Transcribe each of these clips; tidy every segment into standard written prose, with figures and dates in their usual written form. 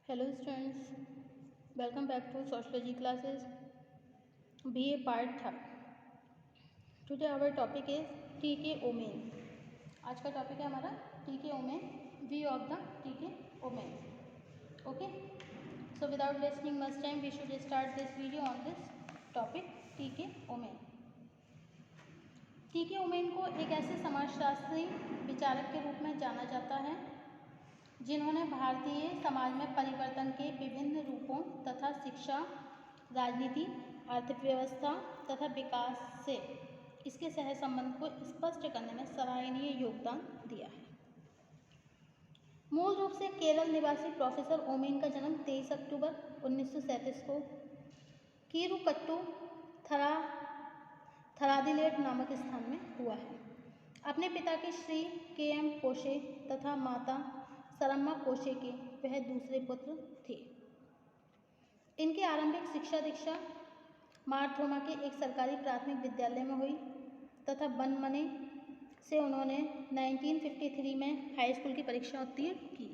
Hello students, welcome back to sociology classes BA part 3. Today our topic is TK Omen. आज का topic है हमारा TK Omen, view of the TK Omen. Okay, so without wasting much time we should start this video on this topic TK Omen. TK Omen को एक ऐसे समाजशास्त्री विचारक के रूप में जाना जाता है जिन्होंने भारतीय समाज में परिवर्तन के विभिन्न रूपों तथा शिक्षा, राजनीति, अर्थव्यवस्था तथा विकास से इसके सहसंबंध को स्पष्ट करने में सराहनीय योगदान दिया है। मूल रूप से केरल निवासी प्रोफेसर ओमेन का जन्म 23 अक्टूबर 1937 को कीरुकट्टू थरादिलेट नामक स्थान में हुआ है। अपने पिता के श्री KM कोशे तथा माता सरम्मा कोशे के वह दूसरे पुत्र थे। इनकी आरंभिक शिक्षा दीक्षा मारथोमा के एक सरकारी प्राथमिक विद्यालय में हुई तथा बनमने से उन्होंने 1953 में हाई स्कूल की परीक्षा उत्तीर्ण की।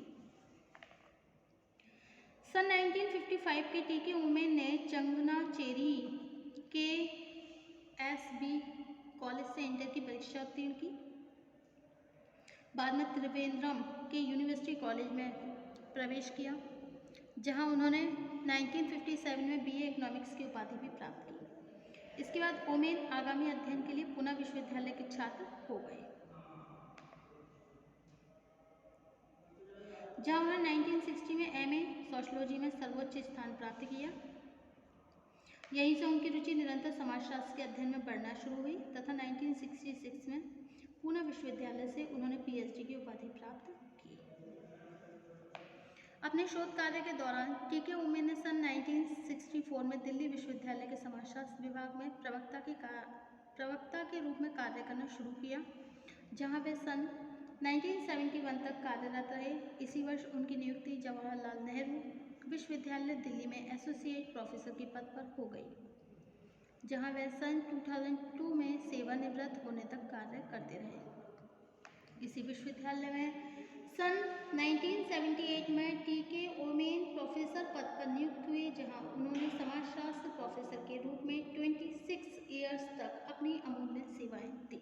सन 1955 के TK ओमेन ने चंगनाचेरी के SB कॉलेज से इंटर की परीक्षा उत्तीर्ण की। बाद में त्रिवेंद्रम के यूनिवर्सिटी कॉलेज में प्रवेश किया, जहां उन्होंने 1957 में BA इकोनॉमिक्स की उपाधि भी प्राप्त की। इसके बाद ओमेन आगामी अध्ययन के लिए पुणे विश्वविद्यालय के छात्र हो गए, जहां उन्होंने 1960 में MA सोशियोलॉजी में सर्वोच्च स्थान प्राप्त किया। यहीं से उनकी रुचि निरंतर समाजशास्त्र के अध्ययन में बढ़ना शुरू हुई तथा 1966 में पुणे विश्वविद्यालय से उन्होंने PhD की उपाधि प्राप्त की। अपने शोध कार्य के दौरान TK ओमेन ने सन 1964 में दिल्ली विश्वविद्यालय के समाजशास्त्र विभाग में प्रवक्ता के रूप में कार्य करना शुरू किया, जहां वे सन 1971 तक कार्यरत रहे। इसी वर्ष उनकी नियुक्ति जवाहरलाल नेहरू विश्वविद्यालय दिल्ली में एसोसिएट प्रोफेसर के पद पर हो गई, जहां वे सन 2002 में सेवानिवृत्त होने तक कार्य करते रहे। इसी विश्वविद्यालय में सन 1978 में TK ओमेन प्रोफेसर पद पर नियुक्त हुए, जहां उन्होंने समाजशास्त्र प्रोफेसर के रूप में 26 ईयर्स तक अपनी अमूल्य सेवाएं दी।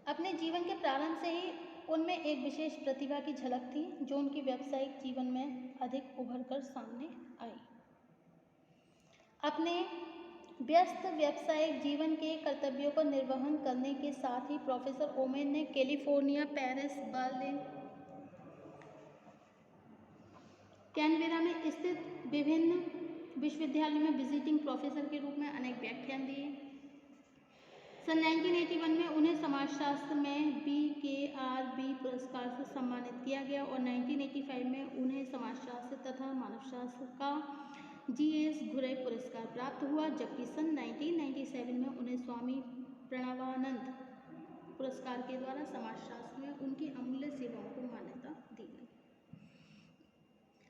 अपने जीवन के प्रारंभ से ही उनमें एक विशेष प्रतिभा की झलक थी, जो उनकी व्यावसायिक जीवन में अधिक उभर कर सामने आई। अपने व्यस्त व्यावसायिक जीवन के कर्तव्यों का निर्वहन करने के साथ ही प्रोफेसर ओमेन ने कैलिफोर्निया, पेरिस, बर्लिन, कैनबेरा में स्थित विभिन्न विश्वविद्यालयों में विजिटिंग प्रोफेसर के रूप में अनेक व्याख्यान दिए। सन 1981 में उन्हें समाजशास्त्र में BKRB पुरस्कार से सम्मानित किया गया और 1985 में उन्हें समाजशास्त्र तथा मानवशास्त्र का GS घुरे पुरस्कार प्राप्त हुआ, जबकि सन 1997 में उन्हें स्वामी प्रणवानंद पुरस्कार के द्वारा समाजशास्त्र में उनकी अमूल्य सेवाओं को मान्यता दी गई।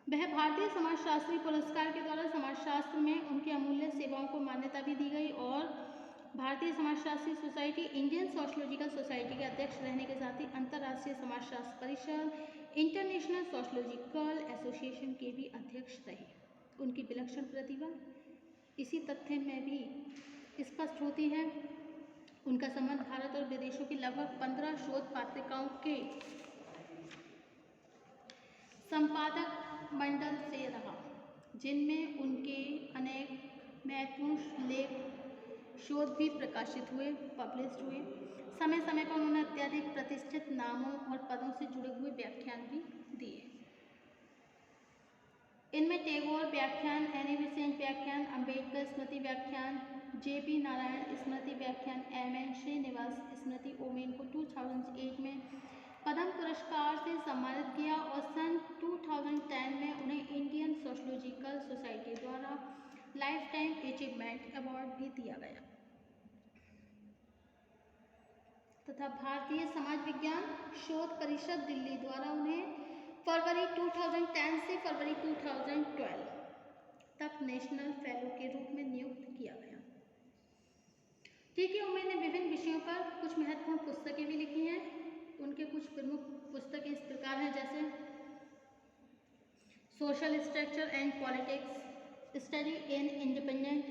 वह भारतीय समाजशास्त्री पुरस्कार के द्वारा समाजशास्त्र में उनकी अमूल्य सेवाओं को मान्यता भी दी गई और भारतीय समाजशास्त्री सोसाइटी, इंडियन सोशियोलॉजिकल सोसाइटी के अध्यक्ष रहने के साथ ही अंतर्राष्ट्रीय समाजशास्त्र परिषद, इंटरनेशनल सोशियोलॉजिकल एसोसिएशन के भी अध्यक्ष रहे। उनकी विलक्षण प्रतिभा इसी तथ्य में भी स्पष्ट होती है। उनका संबंध भारत और विदेशों की लगभग 15 शोध पत्रिकाओं के संपादक मंडल से रहा, जिनमें उनके अनेक महत्वपूर्ण लेख शोध भी प्रकाशित हुए, पब्लिश्ड हुए। समय समय पर उन्होंने अत्यधिक प्रतिष्ठित नामों और पदों से जुड़े हुए व्याख्यान भी दिए। इनमें टैगोर व्याख्यान, एनी बेसेंट व्याख्यान, अंबेडकर स्मृति व्याख्यान, JP नारायण स्मृति व्याख्यान, MN श्रीनिवास स्मृति ओमेन को 2008 में पद्म पुरस्कार से सम्मानित किया और सन 2010 में उन्हें इंडियन सोशियोलॉजिकल सोसाइटी द्वारा लाइफ टाइम अचीवमेंट अवार्ड भी दिया गया तथा भारतीय समाज विज्ञान शोध परिषद दिल्ली द्वारा उन्हें फरवरी 2010 से फरवरी 2012 तक नेशनल फेलो के रूप में नियुक्त किया गया। टी.के. उमेन ने विभिन्न विषयों पर कुछ महत्वपूर्ण पुस्तकें भी लिखी हैं। उनके कुछ प्रमुख पुस्तकें इस प्रकार हैं, जैसे social structure and politics, study in independent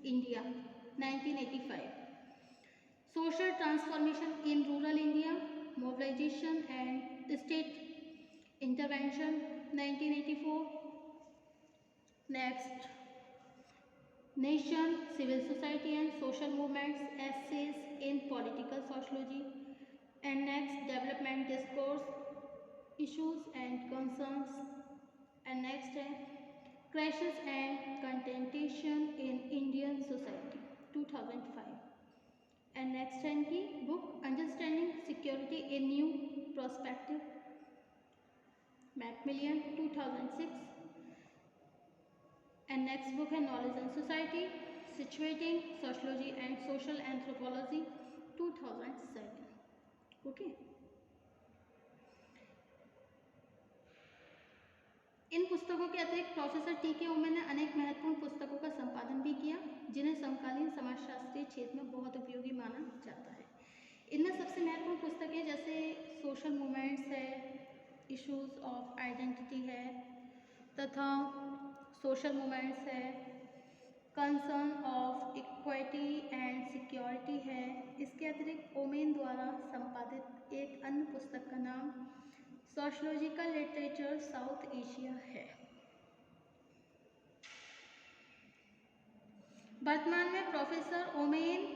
India 1985, social transformation in rural India, mobilisation and state intervention 1984, next nation, civil society and social movements, essays in political sociology, and next development discourse, issues and concerns, and next है crisis and contestation in Indian society 2005, and next है इनकी book understanding security in new prospective, Macmillan 2006, and next book है knowledge and society situating sociology and social anthropology 2007। Okay, इन पुस्तकों के अतिरिक्त professor TK. Women ने अनेक महत्वपूर्ण पुस्तकों का संपादन भी किया, जिन्हें समकालीन समाजशास्त्रीय क्षेत्र में बहुत उपयोगी माना जाता है। इनमें सबसे महत्वपूर्ण पुस्तकें जैसे सोशल मूवमेंट्स है, इश्यूज ऑफ आइडेंटिटी है, तथा सोशल मूवमेंट्स है, concern of equity and security है। इसके अतिरिक्त ओमेन द्वारा संपादित एक अन्य पुस्तक का नाम सोशोलॉजिकल लिटरेचर साउथ एशिया है। वर्तमान में प्रोफेसर ओमेन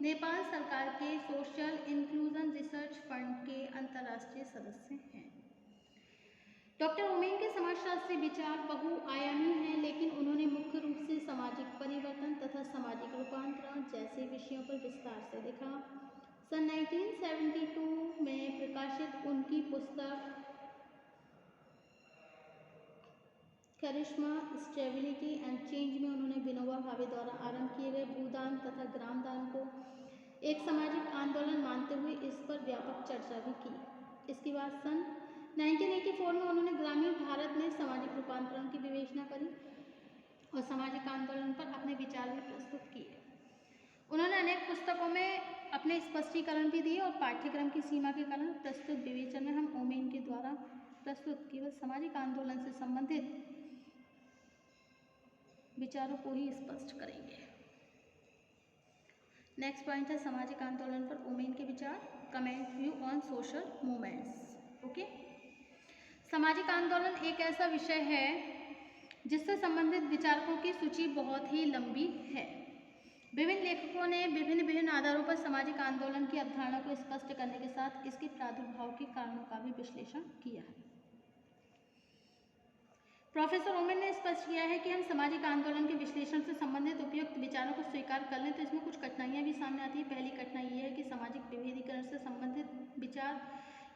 नेपाल सरकार के सोशल इंक्लूजन रिसर्च फंड के अंतर्राष्ट्रीय सदस्य हैं। डॉक्टर ओमेन के समाजशास्त्री विचार बहुआयामी हैं, लेकिन उन्होंने मुख्य रूप से सामाजिक परिवर्तन तथा सामाजिक रूपांतरण जैसे विषयों पर विस्तार से लिखा। सन 1972 में प्रकाशित उनकी पुस्तक करिश्मा, स्टेबिलिटी एंड चेंज में उन्होंने विनोबा भावे द्वारा आरंभ किए गए भूदान तथा ग्रामदान को एक सामाजिक आंदोलन मानते हुए इस पर व्यापक चर्चा भी की। इसके बाद सन 1984 में उन्होंने ग्रामीण भारत में सामाजिक रूपांतरण की विवेचना करी और सामाजिक आंदोलन पर अपने विचार भी प्रस्तुत किए। उन्होंने अनेक पुस्तकों में अपने स्पष्टीकरण भी दिए और पाठ्यक्रम की सीमा के कारण प्रस्तुत विवेचन में हम ओमेन के द्वारा प्रस्तुत केवल सामाजिक आंदोलन से संबंधित विचारों को ही स्पष्ट करेंगे। नेक्स्ट पॉइंट है सामाजिक आंदोलन पर ओमेन के विचार, comment view on social movements. Okay, सामाजिक आंदोलन एक ऐसा विषय है जिससे संबंधित विचारकों की सूची बहुत ही लंबी है। विभिन्न लेखकों ने विभिन्न आधारों पर सामाजिक आंदोलन की अवधारणा को स्पष्ट करने के साथ इसके प्रादुर्भाव के कारणों का भी विश्लेषण किया है। प्रोफेसर ओमेन ने स्पष्ट किया है कि हम सामाजिक आंदोलन के विश्लेषण से संबंधित उपयुक्त विचारों को स्वीकार कर लें तो इसमें कुछ कठिनाइयां भी सामने आती है। पहली कठिनाई यह है कि सामाजिक विभेदीकरण से संबंधित विचार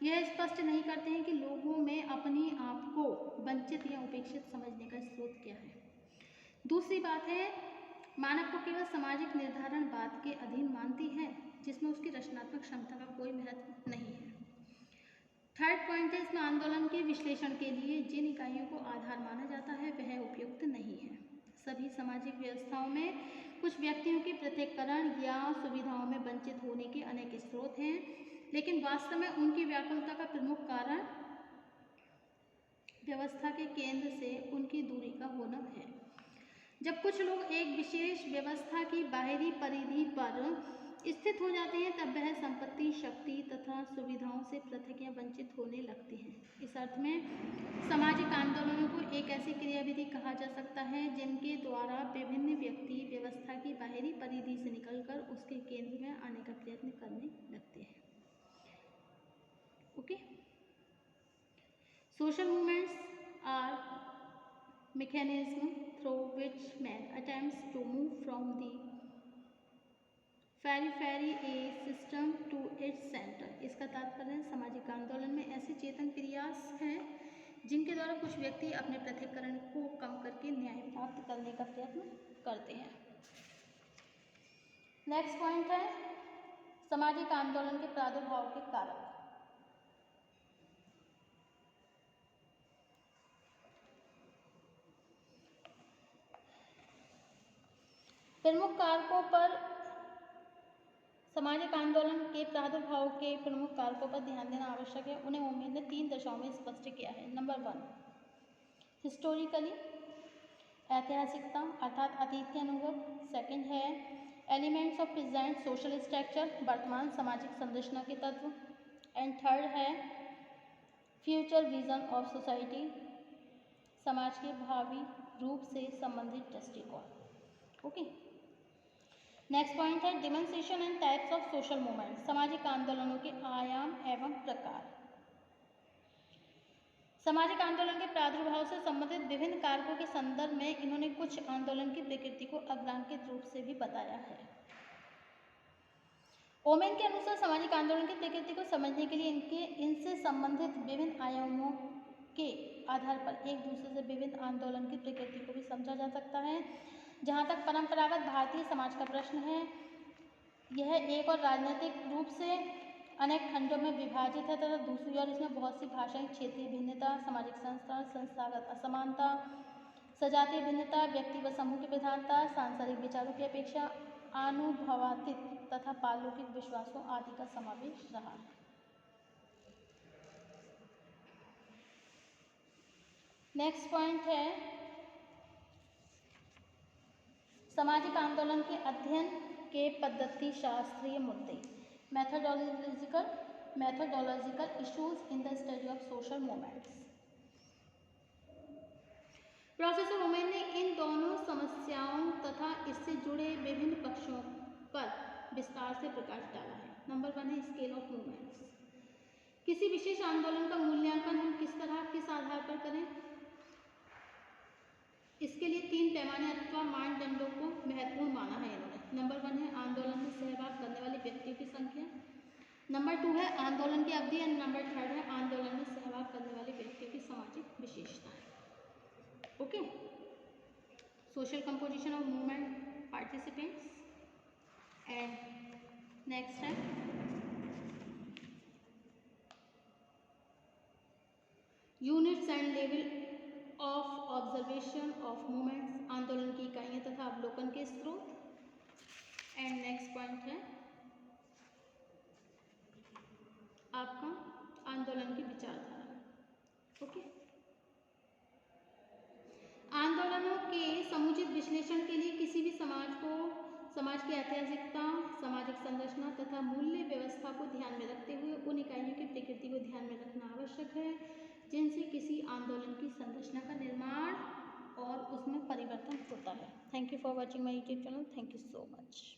यह स्पष्ट नहीं करते हैं कि लोगों में अपने आप को वंचित या उपेक्षित समझने का स्रोत क्या है। दूसरी बात है, मानव को केवल सामाजिक निर्धारणवाद के अधीन मानती है जिसमें उसकी रचनात्मक क्षमता का कोई महत्व नहीं है। थर्ड पॉइंट है, इसमें आंदोलन के विश्लेषण के लिए जिन इकाइयों को आधार माना जाता है वह उपयुक्त नहीं है। सभी सामाजिक व्यवस्थाओं में कुछ व्यक्तियों के पृथक्करण या सुविधाओं में वंचित होने के अनेक स्रोत हैं, लेकिन वास्तव में उनकी व्याकुलता का प्रमुख कारण व्यवस्था के केंद्र से उनकी दूरी का होना है। जब कुछ लोग एक विशेष व्यवस्था की बाहरी परिधि पर स्थित हो जाते हैं तब वह संपत्ति, शक्ति तथा सुविधाओं से पृथक या वंचित होने लगते हैं। इस अर्थ में सामाजिक आंदोलनों को एक ऐसी क्रियाविधि कहा जा सकता है जिनके द्वारा विभिन्न व्यक्ति व्यवस्था की बाहरी परिधि से निकलकर उसके केंद्र में आने का प्रयत्न करने लगते हैं। Okay, social movements are mechanism through which man attempts to move from the periphery a system to its center। इसका तात्पर्य है सामाजिक आंदोलन में ऐसे चेतन प्रयास हैं जिनके द्वारा कुछ व्यक्ति अपने पृथक्करण को कम करके न्याय प्राप्त करने का प्रयत्न करते हैं। नेक्स्ट पॉइंट है सामाजिक आंदोलन के प्रादुर्भाव के कारण। प्रमुख कारकों पर सामाजिक आंदोलन के प्रादुर्भाव के प्रमुख कारकों पर ध्यान देना आवश्यक है। उन्हें ओमेन ने 3 दशाओं में स्पष्ट किया है। नंबर 1, हिस्टोरिकली, ऐतिहासिकता अर्थात अतीत के अनुभव। सेकंड है elements of present social structure, वर्तमान सामाजिक संरचना के तत्व। एंड थर्ड है फ्यूचर विजन ऑफ सोसाइटी, समाज के भावी रूप से संबंधित दृष्टिकोण। ओके, नेक्स्ट पॉइंट है demonstration and types of social movement, सामाजिक आंदोलनों के आयाम एवं प्रकार। सामाजिक आंदोलन के प्रादुर्भाव से संबंधित विभिन्न कारकों के संदर्भ में इन्होंने कुछ आंदोलन की प्रकृति को अग्रांकित रूप से भी बताया है। ओमेन के अनुसार सामाजिक आंदोलन की प्रकृति को समझने के लिए इनसे संबंधित विभिन्न आयामों के आधार पर एक दूसरे से विभिन्न आंदोलन की प्रकृति को भी समझा जा सकता है। जहाँ तक परंपरागत भारतीय समाज का प्रश्न है, यह एक और राजनीतिक रूप से अनेक खंडों में विभाजित है तथा दूसरी ओर इसमें बहुत सी भाषाई क्षेत्रीय भिन्नता, सामाजिक संस्था, संस्थागत असमानता, सजातीय भिन्नता, व्यक्ति व समूह की प्रधानता, सांसारिक विचारों की अपेक्षा अनुभवातीत तथा पारलौकिक विश्वासों आदि का समावेश रहा है। नेक्स्ट पॉइंट है सामाजिक आंदोलन के अध्ययन के पद्धति शास्त्रीय मुद्दे, methodological issues in the study of social movements। Professor Oommen ने इन दोनों समस्याओं तथा इससे जुड़े विभिन्न पक्षों पर विस्तार से प्रकाश डाला है। नंबर 1 है स्केल ऑफ मूवमेंट्स, किसी विशेष आंदोलन का मूल्यांकन हम किस आधार पर करें, इसके लिए 3 पैमाने अथवा मानदंडों को महत्वपूर्ण माना है इन्होंने। नंबर 1 है आंदोलन में सहभाग करने वाले व्यक्तियों की संख्या, नंबर 2 है आंदोलन की अवधि और नंबर 3 है आंदोलन में सहभाग करने वाले व्यक्तियों की सामाजिक विशेषताएं। Okay, social composition of movement participants. And next है units and level of observation of movements, आंदोलन की इकाइयां तथा अवलोकन के स्रोत। एंड नेक्स्ट पॉइंट है आपका आंदोलन की विचारधारा। ओके, आंदोलनों के समुचित विश्लेषण के लिए किसी भी समाज की ऐतिहासिकता, सामाजिक संरचना तथा मूल्य व्यवस्था को ध्यान में रखते हुए उन इकाइयों की प्रकृति को ध्यान में रखना आवश्यक है जिनसे किसी आंदोलन की संरचना का निर्माण और उसमें परिवर्तन होता है। Thank you for watching my YouTube channel. Thank you so much.